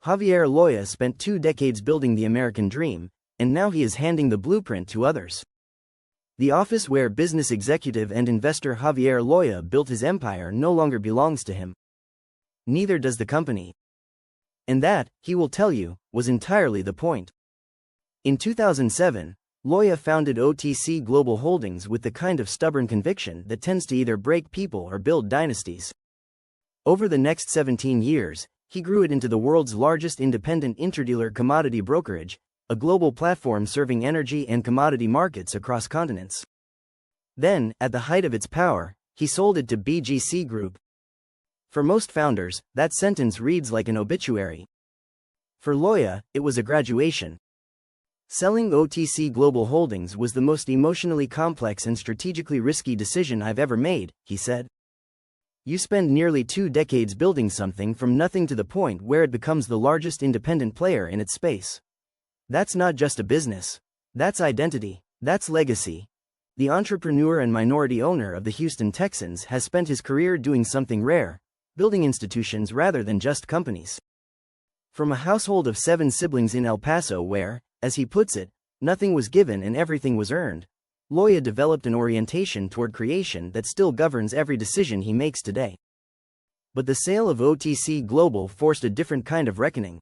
Javier Loya spent 2 decades building the American dream, and now he is handing the blueprint to others. The office where business executive and investor Javier Loya built his empire no longer belongs to him. Neither does the company. And that, he will tell you, was entirely the point. In 2007, Loya founded OTC Global Holdings with the kind of stubborn conviction that tends to either break people or build dynasties. Over the next 17 years, he grew it into the world's largest independent interdealer commodity brokerage, a global platform serving energy and commodity markets across continents. Then, at the height of its power, he sold it to BGC Group. For most founders, that sentence reads like an obituary. For Loya, it was a graduation. Selling OTC Global Holdings was the most emotionally complex and strategically risky decision I've ever made, he said. You spend nearly 2 decades building something from nothing to the point where it becomes the largest independent player in its space. That's not just a business. That's identity. That's legacy. The entrepreneur and minority owner of the Houston Texans has spent his career doing something rare, building institutions rather than just companies. From a household of 7 siblings in El Paso where, as he puts it, nothing was given and everything was earned, Loya developed an orientation toward creation that still governs every decision he makes today. But the sale of OTC Global forced a different kind of reckoning.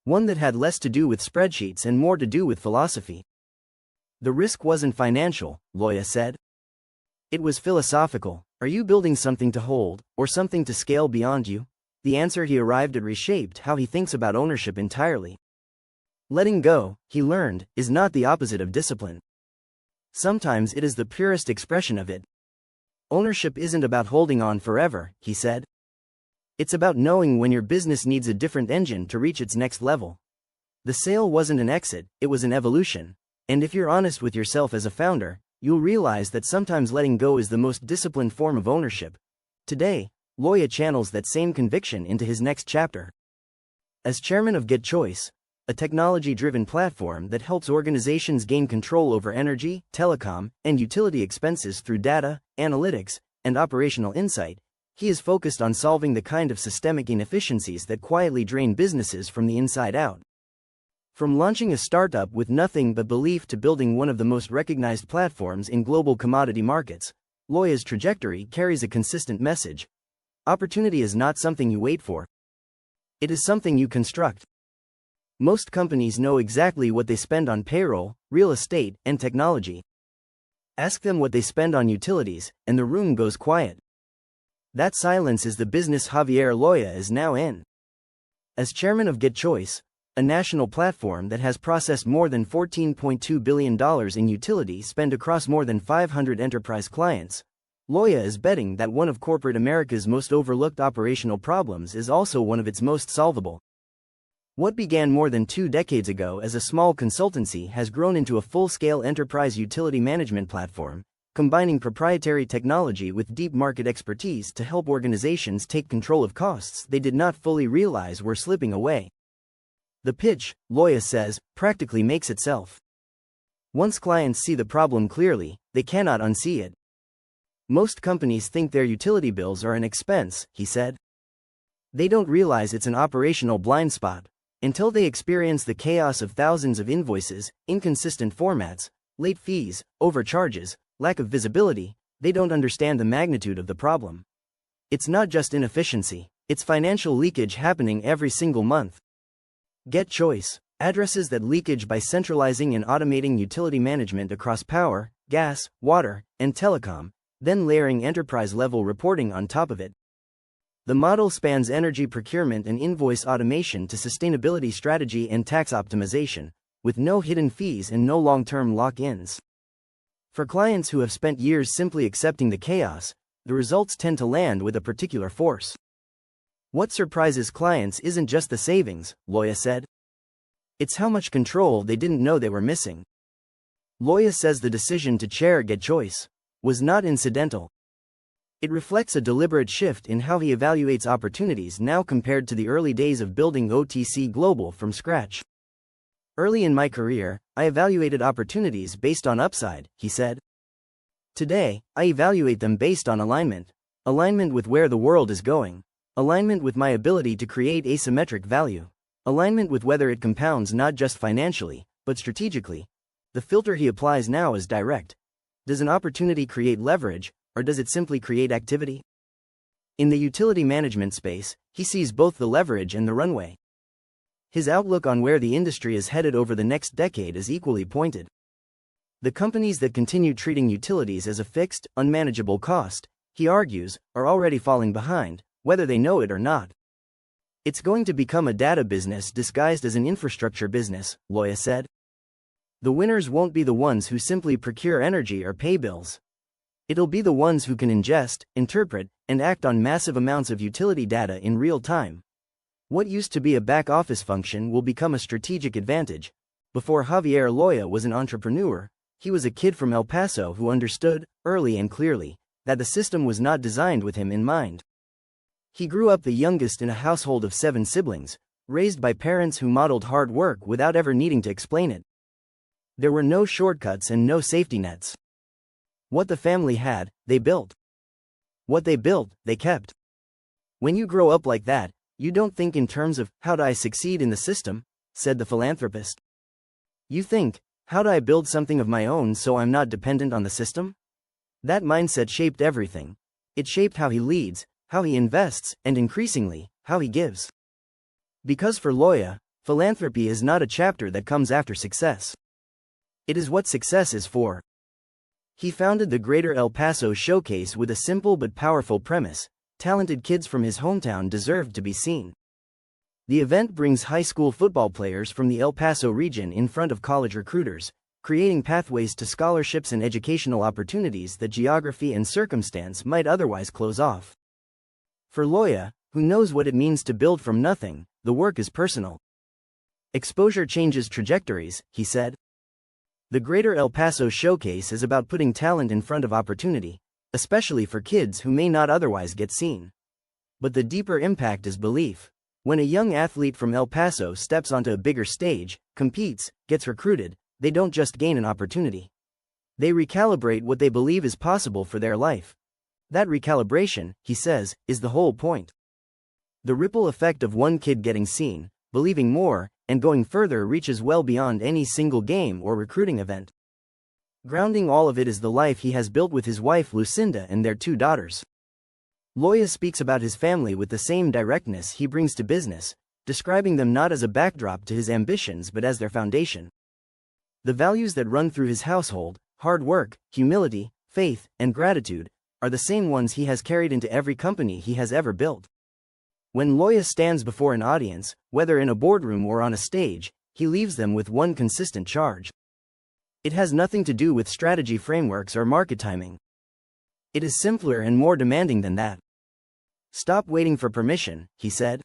One that had less to do with spreadsheets and more to do with philosophy. The risk wasn't financial, Loya said. It was philosophical. Are you building something to hold, or something to scale beyond you? The answer he arrived at reshaped how he thinks about ownership entirely. Letting go, he learned, is not the opposite of discipline. Sometimes it is the purest expression of it. Ownership isn't about holding on forever, he said. It's about knowing when your business needs a different engine to reach its next level. The sale wasn't an exit, it was an evolution. And if you're honest with yourself as a founder, you'll realize that sometimes letting go is the most disciplined form of ownership. Today, Loya channels that same conviction into his next chapter. As chairman of Get Choice, a technology-driven platform that helps organizations gain control over energy, telecom, and utility expenses through data, analytics, and operational insight, he is focused on solving the kind of systemic inefficiencies that quietly drain businesses from the inside out. From launching a startup with nothing but belief to building one of the most recognized platforms in global commodity markets, Loya's trajectory carries a consistent message. Opportunity is not something you wait for. It is something you construct. Most companies know exactly what they spend on payroll, real estate, and technology. Ask them what they spend on utilities, and the room goes quiet. That silence is the business Javier Loya is now in. As chairman of Get Choice, a national platform that has processed more than $14.2 billion in utility spend across more than 500 enterprise clients, Loya is betting that one of corporate America's most overlooked operational problems is also one of its most solvable. What began more than 2 decades ago as a small consultancy has grown into a full-scale enterprise utility management platform, combining proprietary technology with deep market expertise to help organizations take control of costs they did not fully realize were slipping away. The pitch, Loya says, practically makes itself. Once clients see the problem clearly, they cannot unsee it. Most companies think their utility bills are an expense, he said. They don't realize it's an operational blind spot. Until they experience the chaos of thousands of invoices, inconsistent formats, late fees, overcharges, lack of visibility, they don't understand the magnitude of the problem. It's not just inefficiency, it's financial leakage happening every single month. Get Choice addresses that leakage by centralizing and automating utility management across power, gas, water, and telecom, then layering enterprise-level reporting on top of it. The model spans energy procurement and invoice automation to sustainability strategy and tax optimization, with no hidden fees and no long-term lock-ins. For clients who have spent years simply accepting the chaos, the results tend to land with a particular force. What surprises clients isn't just the savings, Loya said. It's how much control they didn't know they were missing. Loya says the decision to chair Get Choice was not incidental. It reflects a deliberate shift in how he evaluates opportunities now compared to the early days of building OTC Global from scratch. Early in my career, I evaluated opportunities based on upside, he said. Today, I evaluate them based on alignment. Alignment with where the world is going. Alignment with my ability to create asymmetric value. Alignment with whether it compounds not just financially, but strategically. The filter he applies now is direct. Does an opportunity create leverage, or does it simply create activity? In the utility management space, he sees both the leverage and the runway. His outlook on where the industry is headed over the next decade is equally pointed. The companies that continue treating utilities as a fixed, unmanageable cost, he argues, are already falling behind, whether they know it or not. It's going to become a data business disguised as an infrastructure business, Loya said. The winners won't be the ones who simply procure energy or pay bills. It'll be the ones who can ingest, interpret, and act on massive amounts of utility data in real time. What used to be a back-office function will become a strategic advantage. Before Javier Loya was an entrepreneur, he was a kid from El Paso who understood, early and clearly, that the system was not designed with him in mind. He grew up the youngest in a household of 7 siblings, raised by parents who modeled hard work without ever needing to explain it. There were no shortcuts and no safety nets. What the family had, they built. What they built, they kept. When you grow up like that, you don't think in terms of, how do I succeed in the system, said the philanthropist. You think, how do I build something of my own so I'm not dependent on the system? That mindset shaped everything. It shaped how he leads, how he invests, and increasingly, how he gives. Because for Loya, philanthropy is not a chapter that comes after success. It is what success is for. He founded the Greater El Paso Showcase with a simple but powerful premise: talented kids from his hometown deserved to be seen. The event brings high school football players from the El Paso region in front of college recruiters, creating pathways to scholarships and educational opportunities that geography and circumstance might otherwise close off. For Loya, who knows what it means to build from nothing, the work is personal. Exposure changes trajectories, he said. The Greater El Paso Showcase is about putting talent in front of opportunity, especially for kids who may not otherwise get seen. But the deeper impact is belief. When a young athlete from El Paso steps onto a bigger stage, competes, gets recruited, they don't just gain an opportunity. They recalibrate what they believe is possible for their life. That recalibration, he says, is the whole point. The ripple effect of one kid getting seen, believing more, and going further reaches well beyond any single game or recruiting event. Grounding all of it is the life he has built with his wife Lucinda and their 2 daughters. Loya speaks about his family with the same directness he brings to business, describing them not as a backdrop to his ambitions but as their foundation. The values that run through his household, hard work, humility, faith, and gratitude, are the same ones he has carried into every company he has ever built. When Loya stands before an audience, whether in a boardroom or on a stage, he leaves them with one consistent charge. It has nothing to do with strategy frameworks or market timing. It is simpler and more demanding than that. Stop waiting for permission, he said.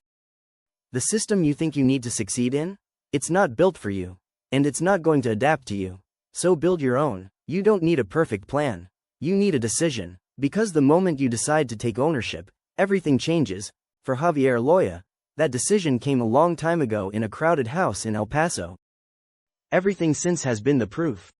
The system you think you need to succeed in? It's not built for you. And it's not going to adapt to you. So build your own. You don't need a perfect plan. You need a decision. Because the moment you decide to take ownership, everything changes. For Javier Loya, that decision came a long time ago in a crowded house in El Paso. Everything since has been the proof.